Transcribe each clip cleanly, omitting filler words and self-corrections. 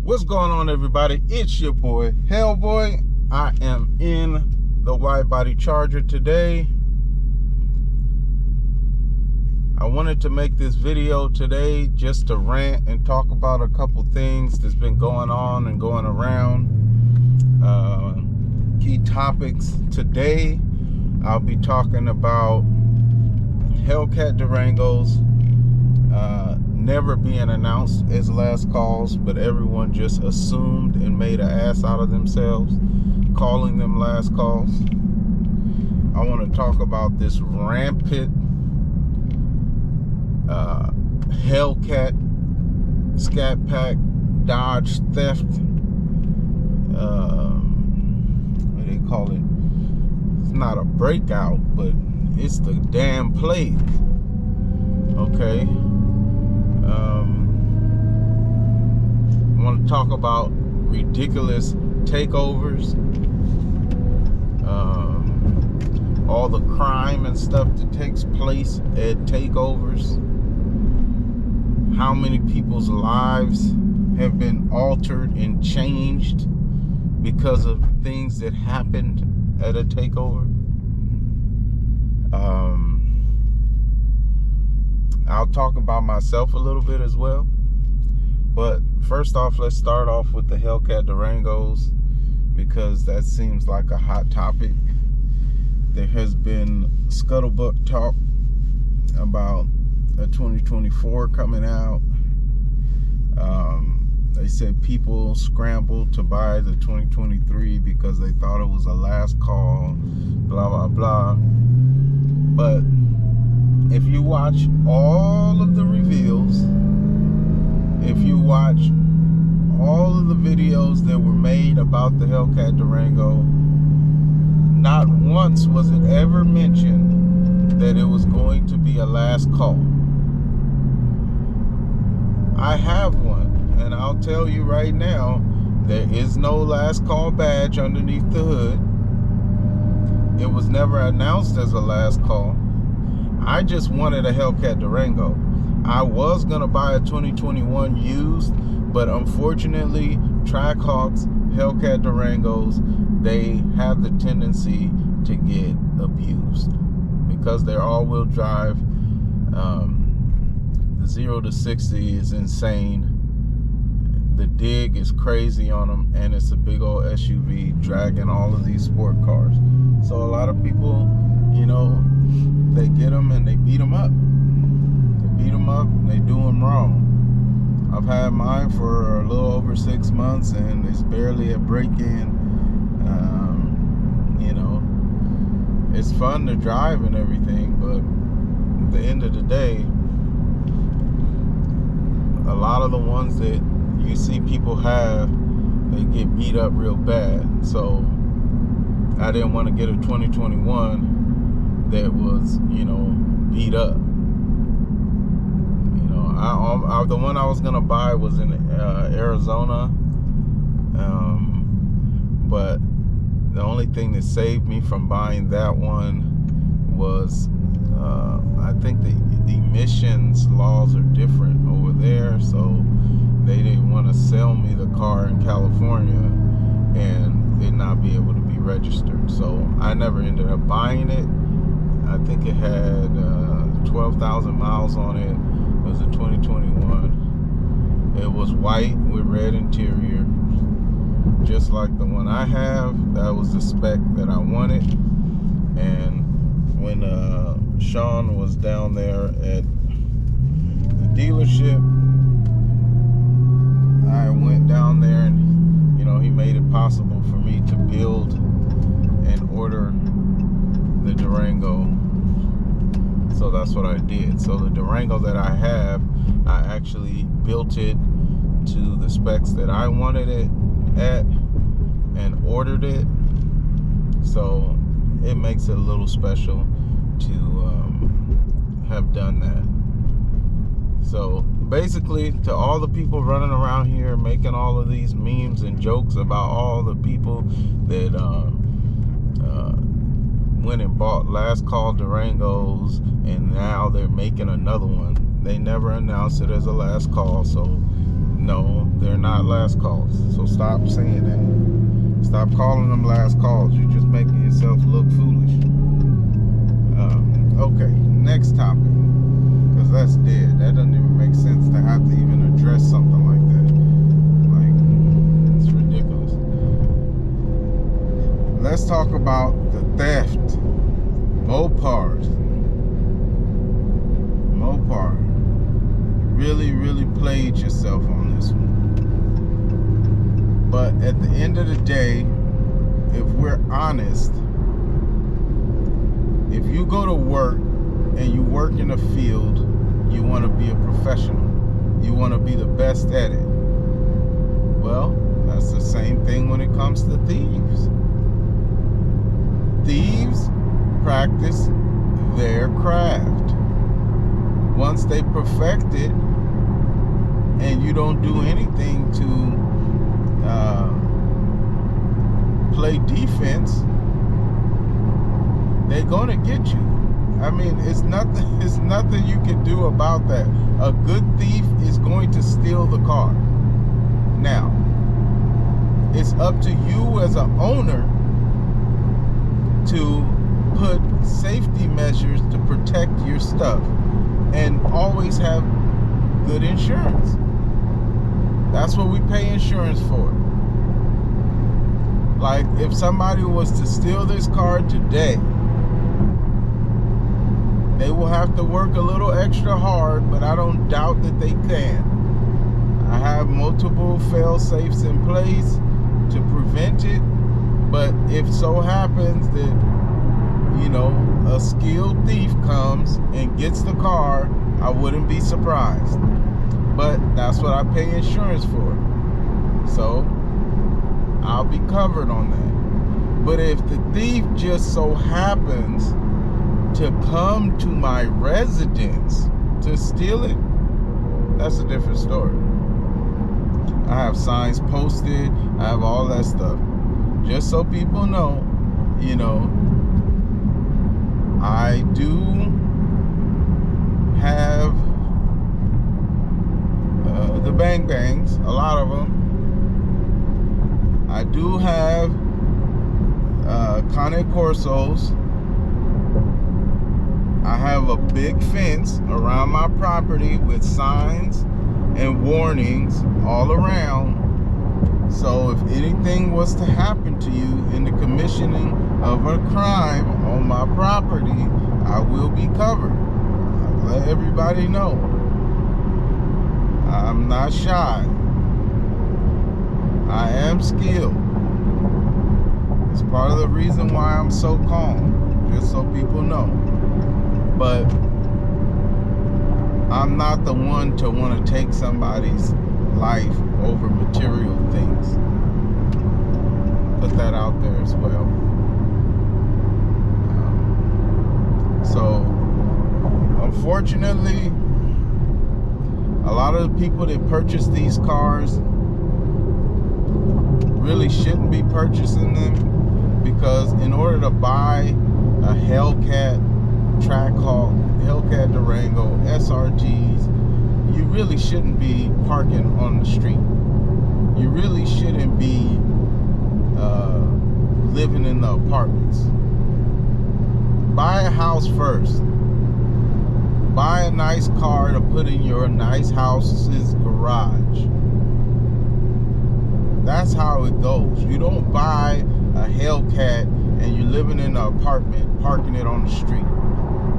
What's going on, everybody? It's your boy Hellboy. I am in the Widebody Charger today. I wanted to make this video today just to rant and talk about a couple things that's been going on and going around. Key topics today, I'll be talking about Hellcat Durangos never being announced as last calls, but everyone just assumed and made an ass out of themselves calling them last calls. I want to talk about this rampant Hellcat Scatpack Dodge theft. What do they call it? It's not a breakout, but it's the damn plague. Okay. I want to talk about ridiculous takeovers, all the crime and stuff that takes place at takeovers, how many people's lives have been altered and changed because of things that happened at a takeover. I'll talk about myself a little bit as well. But first off, let's start off with the Hellcat Durangos, because that seems like a hot topic. There has been scuttlebutt talk about a 2024 coming out. They said people scrambled to buy the 2023 because they thought it was a last call, blah, blah, blah. But if you watch all of the reveals, if you watch all of the videos that were made about the Hellcat Durango, not once was it ever mentioned that it was going to be a last call. I have one, and I'll tell you right now, there is no last call badge underneath the hood. It was never announced as a last call. I just wanted a Hellcat Durango. I was gonna buy a 2021 used, but unfortunately, Trackhawks, Hellcat Durangos, they have the tendency to get abused because they're all-wheel drive. The 0 to 60 is insane. The dig is crazy on them, and it's a big old SUV dragging all of these sport cars. So a lot of people, you know, they get them and they beat them up. They beat them up and they do them wrong. I've had mine for a little over 6 months, and it's barely a break-in. You know, it's fun to drive and everything, but at the end of the day, a lot of the ones that you see people have, they get beat up real bad. So I didn't want to get a 2021 that was, you know, beat up. You know, the one I was gonna buy was in Arizona, but the only thing that saved me from buying that one was I think the emissions laws are different over there, so they didn't want to sell me the car in California and it not be able to be registered. So I never ended up buying it. I think it had 12,000 miles on it. It was a 2021. It was white with red interior, just like the one I have. That was the spec that I wanted. And when Sean was down there at the dealership, I went down there and, you know, he made it possible for me to build and order the Durango. So that's what I did. So the Durango that I have, I actually built it to the specs that I wanted it at and ordered it. So it makes it a little special to have done that. So basically, to all the people running around here making all of these memes and jokes about all the people that went and bought last call Durangos and now they're making another one, they never announced it as a last call. So no, they're not not last calls. So stop saying that. Stop calling them last calls. You're just making yourself look foolish. Okay, next topic. Because that's dead. That doesn't even make sense to have to even address something like that. Like, it's ridiculous. Let's talk about the theft. Mopars. Really played yourself on this one. But at the end of the day, if we're honest, if you go to work and you work in a field, you want to be a professional. You want to be the best at it. Well, that's the same thing when it comes to thieves. Thieves practice their craft. Once they perfect it, and you don't do anything to play defense, they're gonna get you. I mean, it's nothing you can do about that. A good thief is going to steal the car. Now, it's up to you as an owner to put safety measures to protect your stuff and always have good insurance. That's what we pay insurance for. Like, if somebody was to steal this car today, they will have to work a little extra hard, but I don't doubt that they can. I have multiple fail-safes in place to prevent it, but if so happens that, you know, a skilled thief comes and gets the car, I wouldn't be surprised. But that's what I pay insurance for. So I'll be covered on that. But if the thief just so happens to come to my residence to steal it, that's a different story. I have signs posted, I have all that stuff. Just so people know, you know, I do have the Bang Bangs, a lot of them. I do have Cane Corsos. I have a big fence around my property with signs and warnings all around. So if anything was to happen to you in the commissioning of a crime on my property, I will be covered. I'll let everybody know. I'm not shy. I am skilled. It's part of the reason why I'm so calm, just so people know. But I'm not the one to want to take somebody's life over material things. Put that out there as well. So, unfortunately, a lot of the people that purchase these cars really shouldn't be purchasing them, because in order to buy a Hellcat Trackhawk, Hellcat Durango, SRTs, you really shouldn't be parking on the street. You really shouldn't be living in the apartments. Buy a house first. Buy a nice car to put in your nice house's garage. That's how it goes. You don't buy a Hellcat and you're living in an apartment, parking it on the street.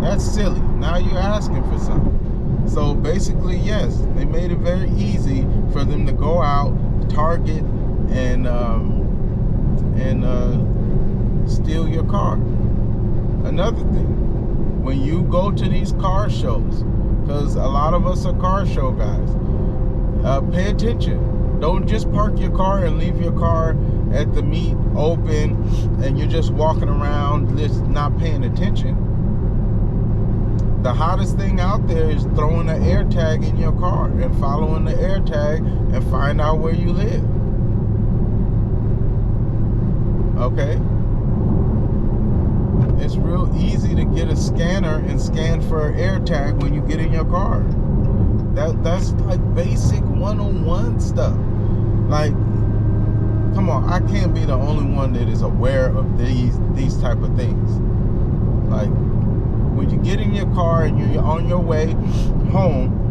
That's silly. Now you're asking for something. So basically, yes, they made it very easy for them to go out, target, and steal your car. Another thing, when you go to these car shows, because a lot of us are car show guys, pay attention. Don't just park your car and leave your car at the meet open and you're just walking around just not paying attention. The hottest thing out there is throwing an air tag in your car and following the air tag and find out where you live. Okay? It's real easy to get a scanner and scan for an air tag when you get in your car. That's like basic 101 stuff. Like, come on, I can't be the only one that is aware of these type of things. Like, when you get in your car and you're on your way home,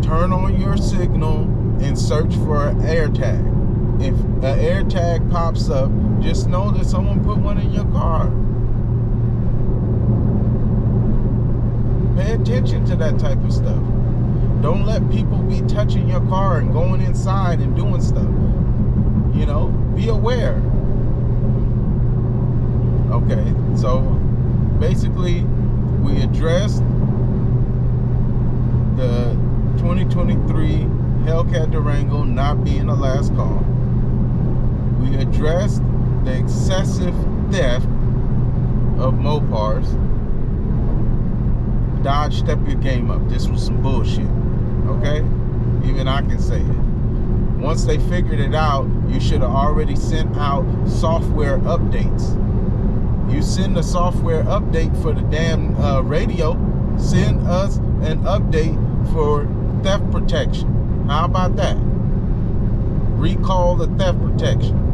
turn on your signal and search for an air tag. If an air tag pops up, just know that someone put one in your car. Pay attention to that type of stuff. Don't let people be touching your car and going inside and doing stuff. You know, be aware. Okay, so basically we addressed the 2023 Hellcat Durango not being a last call. We addressed the excessive theft of Mopars. Dodge, step your game up. This was some bullshit. Okay? Even I can say it. Once they figured it out, you should have already sent out software updates. You send a software update for the damn radio. Send us an update for theft protection. How about that? Recall the theft protection.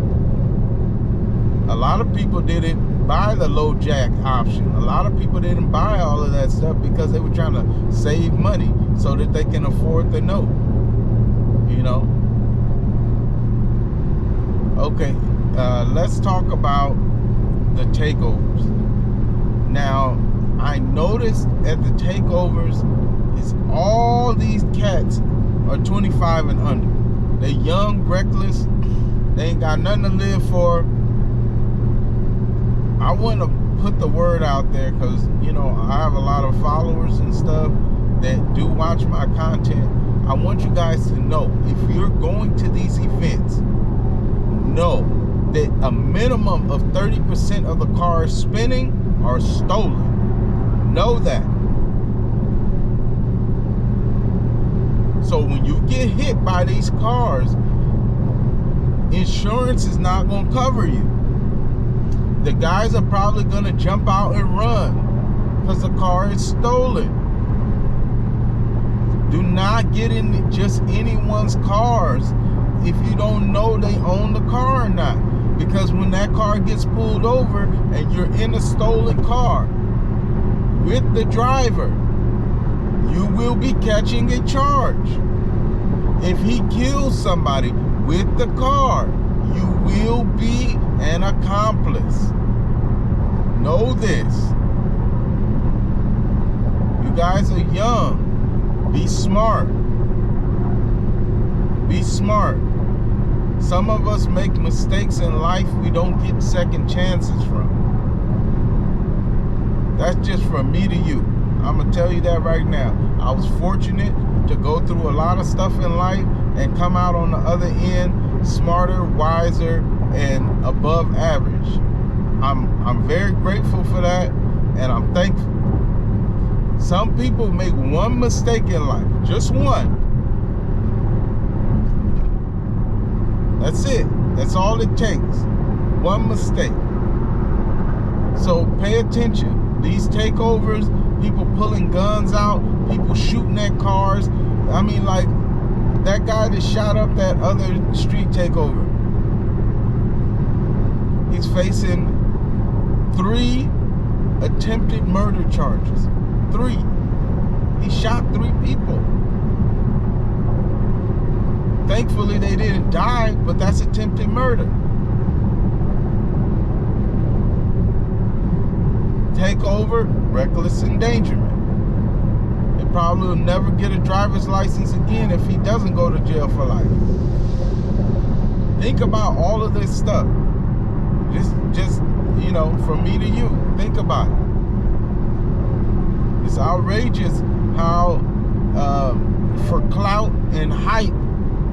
A lot of people didn't buy the low jack option. A lot of people didn't buy all of that stuff because they were trying to save money so that they can afford the note. You know? Okay, let's talk about the takeovers. Now, I noticed at the takeovers is all these cats are 25 and under. They young, reckless, they ain't got nothing to live for. I want to put the word out there because, you know, I have a lot of followers and stuff that do watch my content. I want you guys to know, if you're going to these events, know that a minimum of 30% of the cars spinning are stolen. Know that. So when you get hit by these cars, insurance is not going to cover you. The guys are probably going to jump out and run because the car is stolen. Do not get in just anyone's cars if you don't know they own the car or not. Because when that car gets pulled over and you're in a stolen car with the driver, you will be catching a charge. If he kills somebody with the car, you will be an accomplice. Know this. You guys are young. Be smart. Be smart. Some of us make mistakes in life we don't get second chances from. That's just from me to you. I'm going to tell you that right now. I was fortunate to go through a lot of stuff in life and come out on the other end smarter, wiser, and above average. I'm very grateful for that, and I'm thankful. Some people make one mistake in life, just one. That's it. That's all it takes. One mistake. So pay attention. These takeovers, people pulling guns out, people shooting at cars. I mean, like that guy that shot up that other street takeover. He's facing 3 attempted murder charges. 3. He shot 3 people. Thankfully, they didn't die, but that's attempted murder. Takeover, reckless endangerment. He probably will never get a driver's license again if he doesn't go to jail for life. Think about all of this stuff. Just you know, from me to you, think about it. It's outrageous how for clout and hype,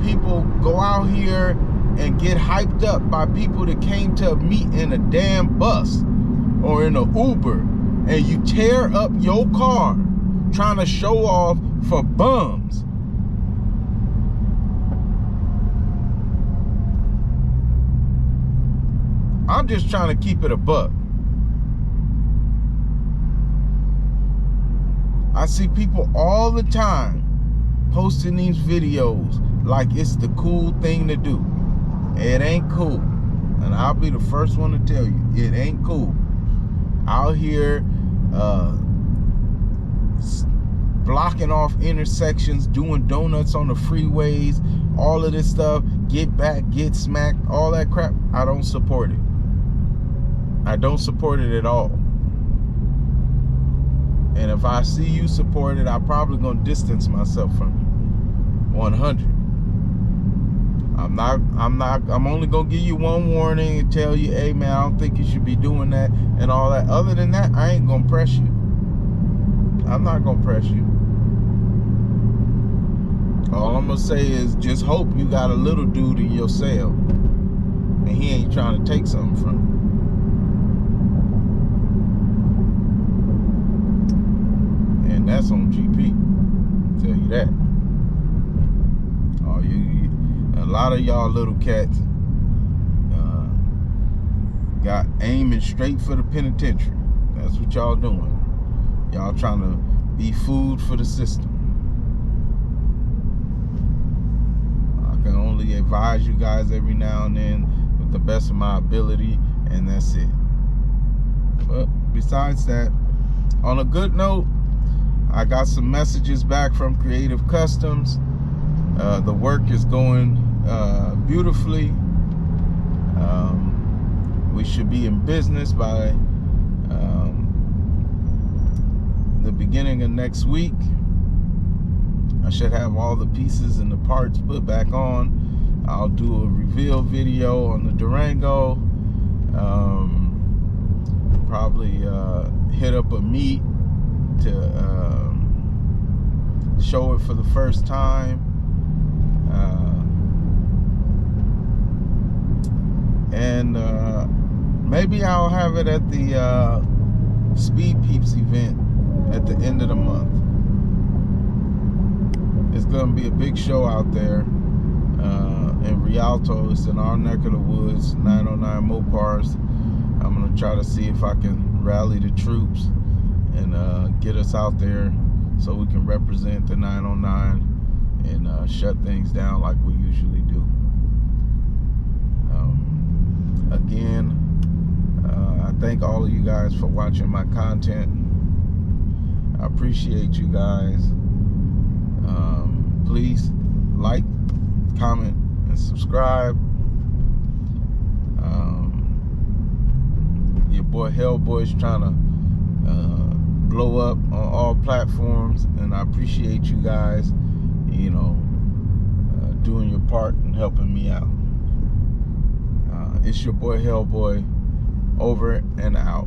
people go out here and get hyped up by people that came to meet in a damn bus or in an Uber, and you tear up your car trying to show off for bums. I'm just trying to keep it a buck. I see people all the time posting these videos like it's the cool thing to do. It ain't cool. And I'll be the first one to tell you, it ain't cool. Out here blocking off intersections, doing donuts on the freeways, all of this stuff, get back, get smacked, all that crap. I don't support it. I don't support it at all. And if I see you support it, I'm probably gonna distance myself from you. 100. I'm only gonna give you one warning and tell you, hey man, I don't think you should be doing that and all that. Other than that, I ain't gonna press you. I'm not gonna press you. All I'm gonna say is just hope you got a little dude in your cell and he ain't trying to take something from you. And that's on GP. I'll tell you that. A lot of y'all little cats got aiming straight for the penitentiary. That's what y'all doing. Y'all trying to be food for the system. I can only advise you guys every now and then with the best of my ability, and that's it. But besides that, on a good note, I got some messages back from Creative Customs. The work is going beautifully. We should be in business by the beginning of next week. I should have all the pieces and the parts put back on. I'll do a reveal video on the Durango. Probably hit up a meet to show it for the first time. And maybe I'll have it at the Speed Peeps event at the end of the month. It's gonna be a big show out there in Rialto. It's in our neck of the woods, 909 Mopars. I'm gonna try to see if I can rally the troops and get us out there so we can represent the 909 and shut things down like we usually do. Again, I thank all of you guys for watching my content. I appreciate you guys. Please like, comment, and subscribe. Your boy Hellboy's trying to blow up on all platforms, and I appreciate you guys, you know, doing your part and helping me out. It's your boy Hellboy, over and out.